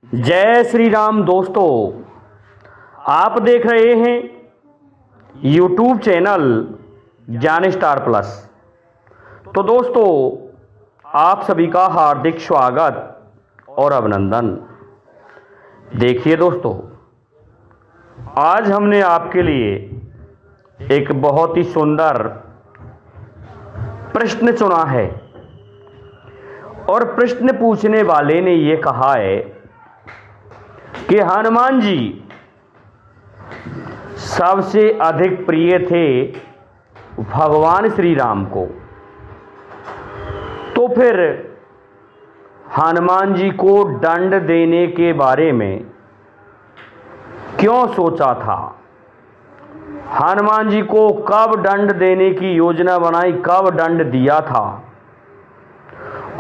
जय श्री राम दोस्तों, आप देख रहे हैं YouTube चैनल ज्ञान स्टार प्लस। तो दोस्तों, आप सभी का हार्दिक स्वागत और अभिनंदन। देखिए दोस्तों, आज हमने आपके लिए एक बहुत ही सुंदर प्रश्न चुना है और प्रश्न पूछने वाले ने ये कहा है कि हनुमान जी सबसे अधिक प्रिय थे भगवान श्री राम को। तो फिर हनुमान जी को दंड देने के बारे में क्यों सोचा था? हनुमान जी को कब दंड देने की योजना बनाई, कब दंड दिया था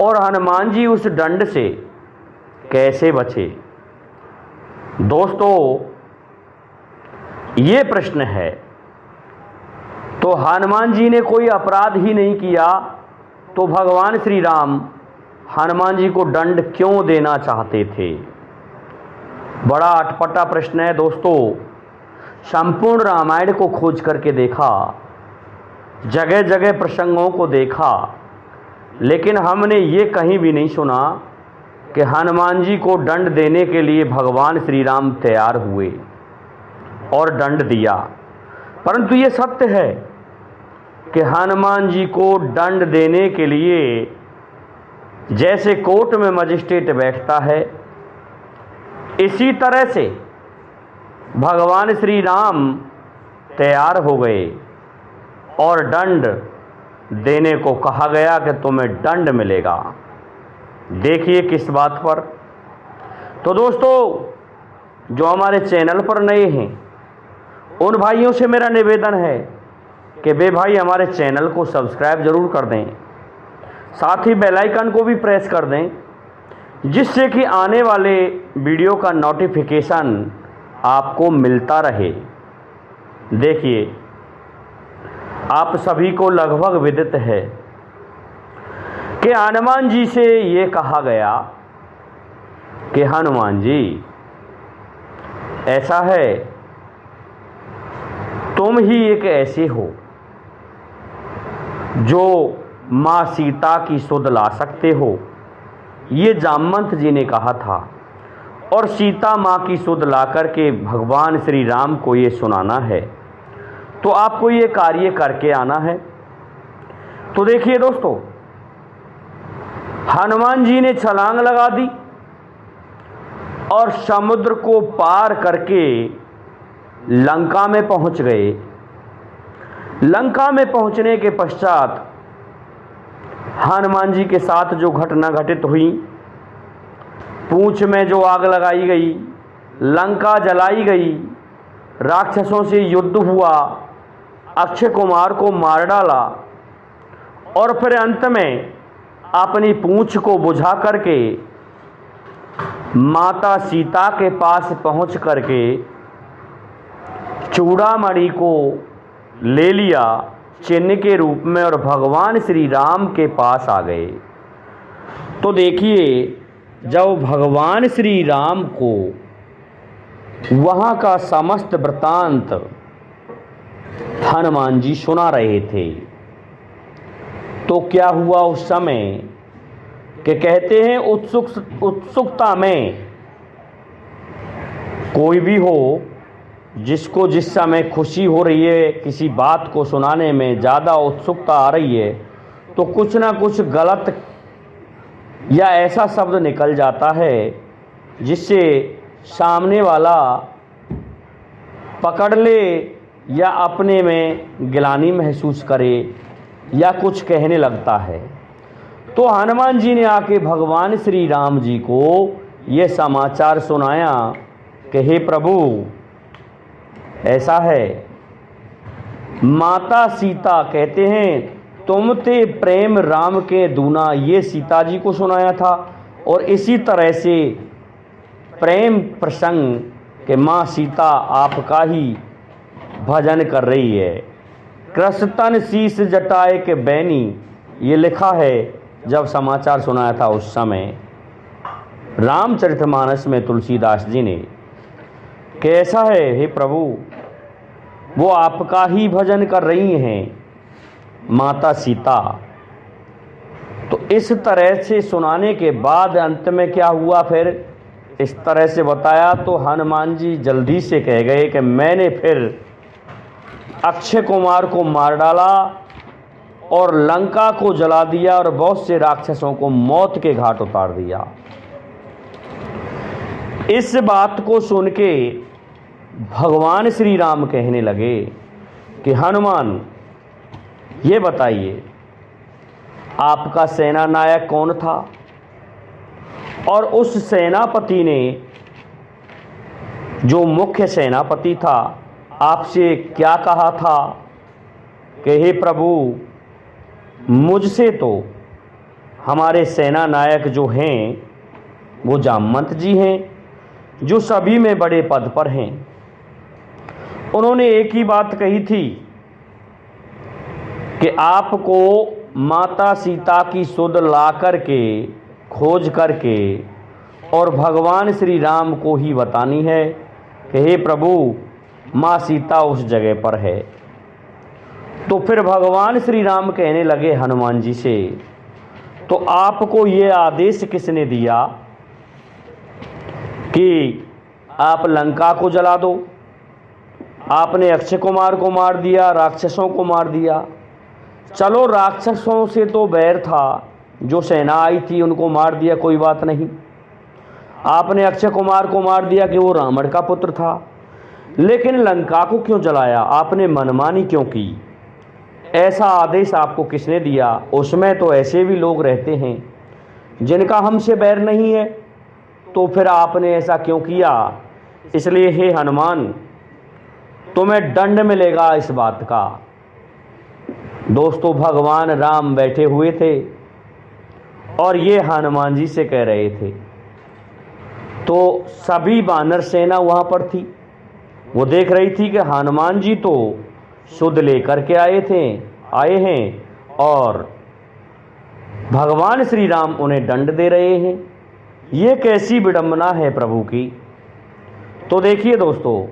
और हनुमान जी उस दंड से कैसे बचे? दोस्तों, ये प्रश्न है। तो हनुमान जी ने कोई अपराध ही नहीं किया, तो भगवान श्री राम हनुमान जी को दंड क्यों देना चाहते थे? बड़ा अटपटा प्रश्न है दोस्तों। संपूर्ण रामायण को खोज करके देखा, जगह जगह प्रसंगों को देखा, लेकिन हमने ये कहीं भी नहीं सुना कि हनुमान जी को दंड देने के लिए भगवान श्री राम तैयार हुए और दंड दिया। परंतु ये सत्य है कि हनुमान जी को दंड देने के लिए जैसे कोर्ट में मजिस्ट्रेट बैठता है, इसी तरह से भगवान श्री राम तैयार हो गए और दंड देने को कहा गया कि तुम्हें दंड मिलेगा। देखिए किस बात पर। तो दोस्तों, जो हमारे चैनल पर नए हैं उन भाइयों से मेरा निवेदन है कि वे भाई हमारे चैनल को सब्सक्राइब जरूर कर दें, साथ ही बेल आइकन को भी प्रेस कर दें, जिससे कि आने वाले वीडियो का नोटिफिकेशन आपको मिलता रहे। देखिए, आप सभी को लगभग विदित है कि हनुमान जी से ये कहा गया कि हनुमान जी, ऐसा है तुम ही एक ऐसे हो जो माँ सीता की सुध ला सकते हो। ये जामवंत जी ने कहा था और सीता माँ की सुध ला करके भगवान श्री राम को ये सुनाना है, तो आपको ये कार्य करके आना है। तो देखिए दोस्तों, हनुमान जी ने छलांग लगा दी और समुद्र को पार करके लंका में पहुंच गए। लंका में पहुंचने के पश्चात हनुमान जी के साथ जो घटना घटित हुई, पूंछ में जो आग लगाई गई, लंका जलाई गई, राक्षसों से युद्ध हुआ, अक्षय कुमार को मार डाला और फिर अंत में अपनी पूंछ को बुझा करके माता सीता के पास पहुंच करके चूड़ामणि को ले लिया चिन्ह के रूप में और भगवान श्री राम के पास आ गए। तो देखिए, जब भगवान श्री राम को वहाँ का समस्त वृत्तांत हनुमान जी सुना रहे थे, तो क्या हुआ उस समय कि कहते हैं उत्सुकता में कोई भी हो, जिसको जिस समय खुशी हो रही है, किसी बात को सुनाने में ज़्यादा उत्सुकता आ रही है, तो कुछ ना कुछ गलत या ऐसा शब्द निकल जाता है जिससे सामने वाला पकड़ ले या अपने में गिलानी महसूस करे या कुछ कहने लगता है। तो हनुमान जी ने आके भगवान श्री राम जी को ये समाचार सुनाया कि हे प्रभु, ऐसा है, माता सीता कहते हैं तुम ते प्रेम राम के दूना, ये सीता जी को सुनाया था। और इसी तरह से प्रेम प्रसंग कि माँ सीता आपका ही भजन कर रही है। कृष्णतन शीश जटाए के बैनी, ये लिखा है जब समाचार सुनाया था उस समय। रामचरितमानस में तुलसीदास जी ने कैसा है हे प्रभु, वो आपका ही भजन कर रही हैं माता सीता। तो इस तरह से सुनाने के बाद अंत में क्या हुआ, फिर इस तरह से बताया तो हनुमान जी जल्दी से कह गए कि मैंने फिर अक्षय कुमार को मार डाला और लंका को जला दिया और बहुत से राक्षसों को मौत के घाट उतार दिया। इस बात को सुन के भगवान श्री राम कहने लगे कि हनुमान, ये बताइए आपका सेना नायक कौन था और उस सेनापति ने, जो मुख्य सेनापति था, आपसे क्या कहा था कि हे प्रभु, मुझसे तो हमारे सेना नायक जो हैं वो जामवंत जी हैं, जो सभी में बड़े पद पर हैं। उन्होंने एक ही बात कही थी कि आपको माता सीता की सुध ला करके, खोज करके और भगवान श्री राम को ही बतानी है कि हे प्रभु, माँ सीता उस जगह पर है। तो फिर भगवान श्री राम कहने लगे हनुमान जी से, तो आपको ये आदेश किसने दिया कि आप लंका को जला दो? आपने अक्षय कुमार को मार दिया, राक्षसों को मार दिया। चलो, राक्षसों से तो बैर था, जो सेना आई थी उनको मार दिया, कोई बात नहीं। आपने अक्षय कुमार को मार दिया कि वो रावण का पुत्र था, लेकिन लंका को क्यों जलाया? आपने मनमानी क्यों की? ऐसा आदेश आपको किसने दिया? उसमें तो ऐसे भी लोग रहते हैं जिनका हमसे बैर नहीं है, तो फिर आपने ऐसा क्यों किया? इसलिए हे हनुमान, तुम्हें दंड मिलेगा इस बात का। दोस्तों, भगवान राम बैठे हुए थे और ये हनुमान जी से कह रहे थे। तो सभी वानर सेना वहाँ पर थी, वो देख रही थी कि हनुमान जी तो सुध लेकर के आए हैं और भगवान श्री राम उन्हें दंड दे रहे हैं। ये कैसी विडंबना है प्रभु की। तो देखिए दोस्तों,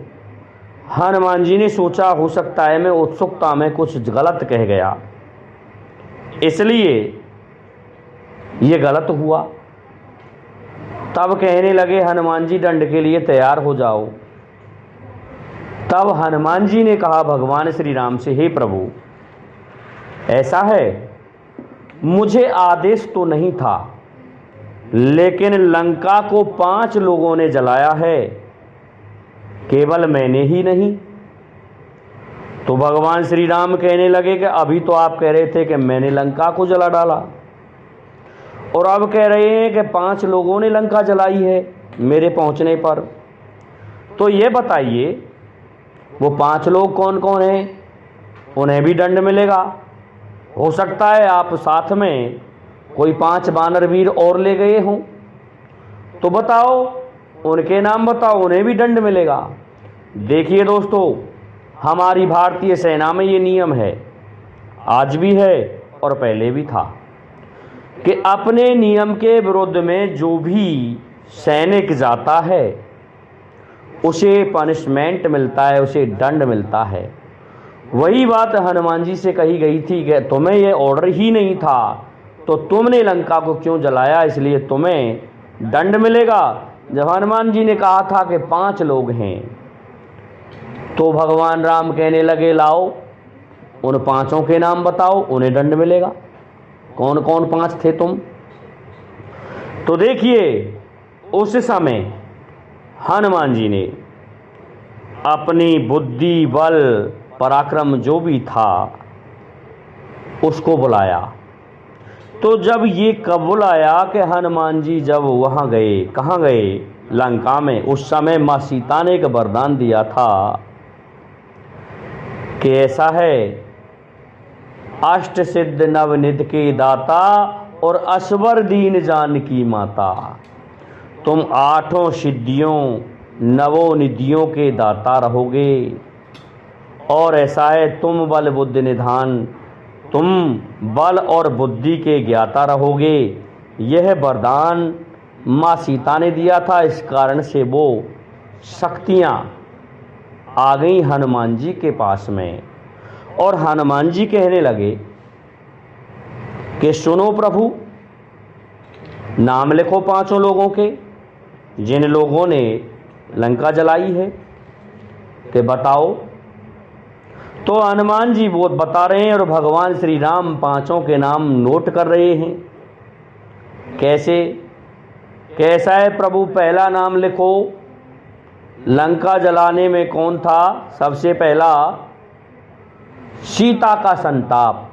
हनुमान जी ने सोचा हो सकता है मैं उत्सुकता में कुछ गलत कह गया, इसलिए ये गलत हुआ। तब कहने लगे हनुमान जी, दंड के लिए तैयार हो जाओ। तब हनुमान जी ने कहा भगवान श्री राम से, हे प्रभु, ऐसा है, मुझे आदेश तो नहीं था, लेकिन लंका को 5 लोगों ने जलाया है, केवल मैंने ही नहीं। तो भगवान श्री राम कहने लगे कि अभी तो आप कह रहे थे कि मैंने लंका को जला डाला, और अब कह रहे हैं कि 5 लोगों ने लंका जलाई है मेरे पहुंचने पर। तो ये बताइए, वो 5 लोग कौन कौन हैं? उन्हें भी दंड मिलेगा। हो सकता है आप साथ में कोई 5 वानर वीर और ले गए हों, तो बताओ, उनके नाम बताओ, उन्हें भी दंड मिलेगा। देखिए दोस्तों, हमारी भारतीय सेना में ये नियम है, आज भी है और पहले भी था, कि अपने नियम के विरुद्ध में जो भी सैनिक जाता है उसे पनिशमेंट मिलता है, उसे दंड मिलता है। वही बात हनुमान जी से कही गई थी कि तुम्हें यह ऑर्डर ही नहीं था, तो तुमने लंका को क्यों जलाया, इसलिए तुम्हें दंड मिलेगा। जब हनुमान जी ने कहा था कि 5 लोग हैं, तो भगवान राम कहने लगे, लाओ उन 5 के नाम बताओ, उन्हें दंड मिलेगा। कौन कौन 5 थे तुम? तो देखिए, उस समय हनुमान जी ने अपनी बुद्धि, बल, पराक्रम जो भी था उसको बुलाया। तो जब ये कब बुलाया कि हनुमान जी जब वहाँ गए, कहाँ गए? लंका में। उस समय माँ सीता ने एक वरदान दिया था कि ऐसा है, अष्ट सिद्ध नवनिधि के दाता और असवर दीन जान की माता, तुम 8 सिद्धियों 9 निधियों के दाता रहोगे। और ऐसा है, तुम बल बुद्धि निधान, तुम बल और बुद्धि के ज्ञाता रहोगे। यह वरदान माँ सीता ने दिया था। इस कारण से वो शक्तियाँ आ गई हनुमान जी के पास में और हनुमान जी कहने लगे कि सुनो प्रभु, नाम लिखो 5 लोगों के जिन लोगों ने लंका जलाई है, कि बताओ। तो हनुमान जी वो बता रहे हैं और भगवान श्री राम 5 के नाम नोट कर रहे हैं। कैसा है प्रभु? पहला नाम लिखो। लंका जलाने में कौन था? सबसे पहला सीता का संताप।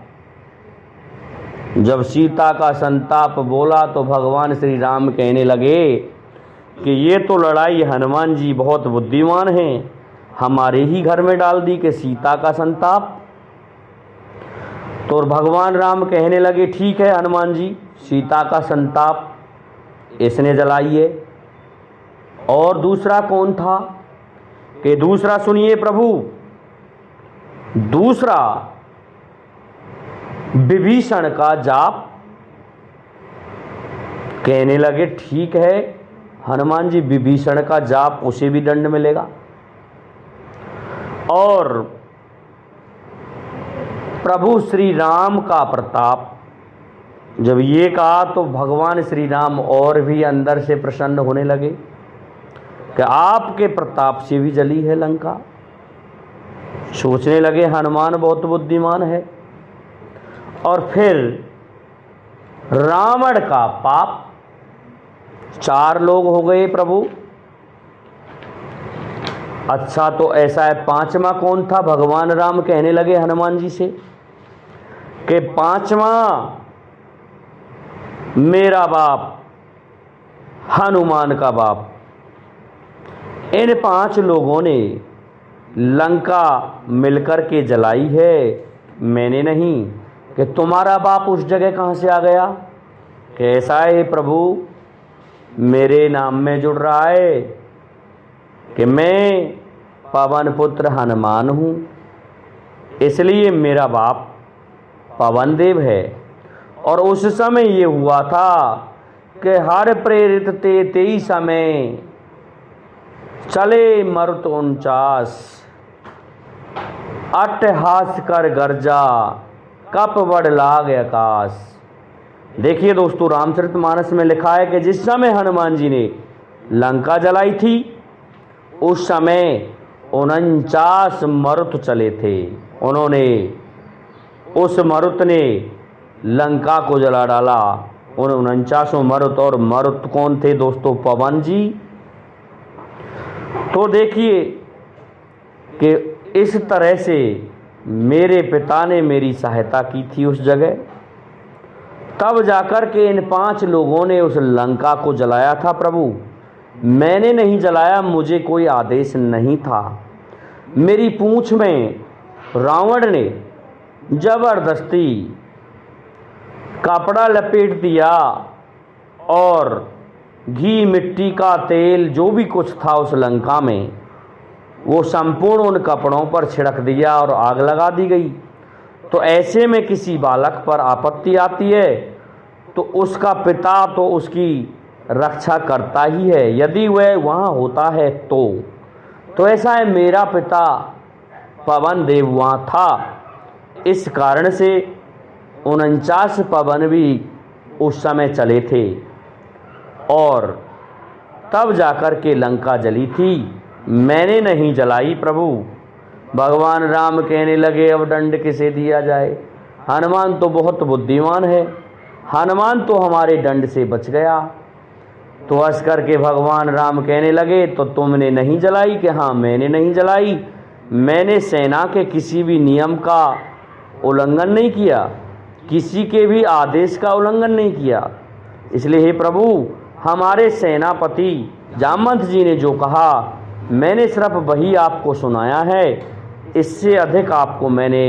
जब सीता का संताप बोला तो भगवान श्री राम कहने लगे कि ये तो लड़ाई हनुमान जी बहुत बुद्धिमान हैं, हमारे ही घर में डाल दी कि सीता का संताप। तो भगवान राम कहने लगे ठीक है हनुमान जी, सीता का संताप इसने जलाई है। और दूसरा कौन था? कि दूसरा सुनिए प्रभु, दूसरा विभीषण का जाप। कहने लगे ठीक है हनुमान जी, विभीषण का जाप उसे भी दंड मिलेगा। और प्रभु श्री राम का प्रताप। जब ये कहा तो भगवान श्री राम और भी अंदर से प्रसन्न होने लगे कि आपके प्रताप से भी जली है लंका। सोचने लगे हनुमान बहुत बुद्धिमान है। और फिर रावण का पाप। 4 लोग हो गए प्रभु। अच्छा तो ऐसा है, 5वां कौन था? भगवान राम कहने लगे हनुमान जी से कि 5वां मेरा बाप हनुमान का बाप। इन 5 लोगों ने लंका मिलकर के जलाई है, मैंने नहीं। कि तुम्हारा बाप उस जगह कहाँ से आ गया? कैसा है प्रभु? मेरे नाम में जुड़ रहा है कि मैं पवन पुत्र हनुमान हूँ, इसलिए मेरा बाप पवन देव है। और उस समय ये हुआ था कि हर प्रेरित ते समय चले मरुत 49, अट्टहास कर गर्जा कप बड़ लाग आकाश। देखिए दोस्तों, रामचरितमानस में लिखा है कि जिस समय हनुमान जी ने लंका जलाई थी उस समय 49 मरुत चले थे। उन्होंने उस मरुत ने लंका को जला डाला, उन 49 मरुत। और मरुत कौन थे दोस्तों? पवन जी। तो देखिए कि इस तरह से मेरे पिता ने मेरी सहायता की थी उस जगह, तब जाकर के इन 5 लोगों ने उस लंका को जलाया था प्रभु। मैंने नहीं जलाया, मुझे कोई आदेश नहीं था। मेरी पूंछ में रावण ने जबरदस्ती कपड़ा लपेट दिया और घी, मिट्टी का तेल, जो भी कुछ था उस लंका में, वो संपूर्ण उन कपड़ों पर छिड़क दिया और आग लगा दी गई। तो ऐसे में किसी बालक पर आपत्ति आती है तो उसका पिता तो उसकी रक्षा करता ही है, यदि वह वहाँ होता है तो ऐसा है, मेरा पिता पवन देव वहाँ था। इस कारण से 49 पवन भी उस समय चले थे और तब जाकर के लंका जली थी, मैंने नहीं जलाई प्रभु। भगवान राम कहने लगे अब दंड किसे दिया जाए? हनुमान तो बहुत बुद्धिमान है, हनुमान तो हमारे दंड से बच गया। तो हंस करके भगवान राम कहने लगे तो तुमने नहीं जलाई? कि हाँ मैंने नहीं जलाई, मैंने सेना के किसी भी नियम का उल्लंघन नहीं किया, किसी के भी आदेश का उल्लंघन नहीं किया। इसलिए हे प्रभु, हमारे सेनापति जामवंत जी ने जो कहा मैंने सिर्फ वही आपको सुनाया है, इससे अधिक आपको मैंने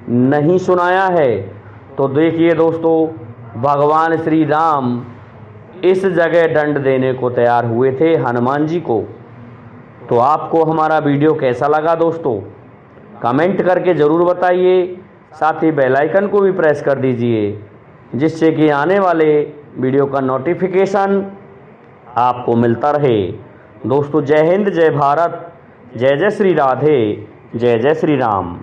नहीं सुनाया है। तो देखिए दोस्तों, भगवान श्री राम इस जगह दंड देने को तैयार हुए थे हनुमान जी को। तो आपको हमारा वीडियो कैसा लगा दोस्तों, कमेंट करके ज़रूर बताइए। साथ ही बेल आइकन को भी प्रेस कर दीजिए, जिससे कि आने वाले वीडियो का नोटिफिकेशन आपको मिलता रहे। दोस्तों जय हिंद, जय भारत, जय जय श्री राधे, जय जय श्री राम।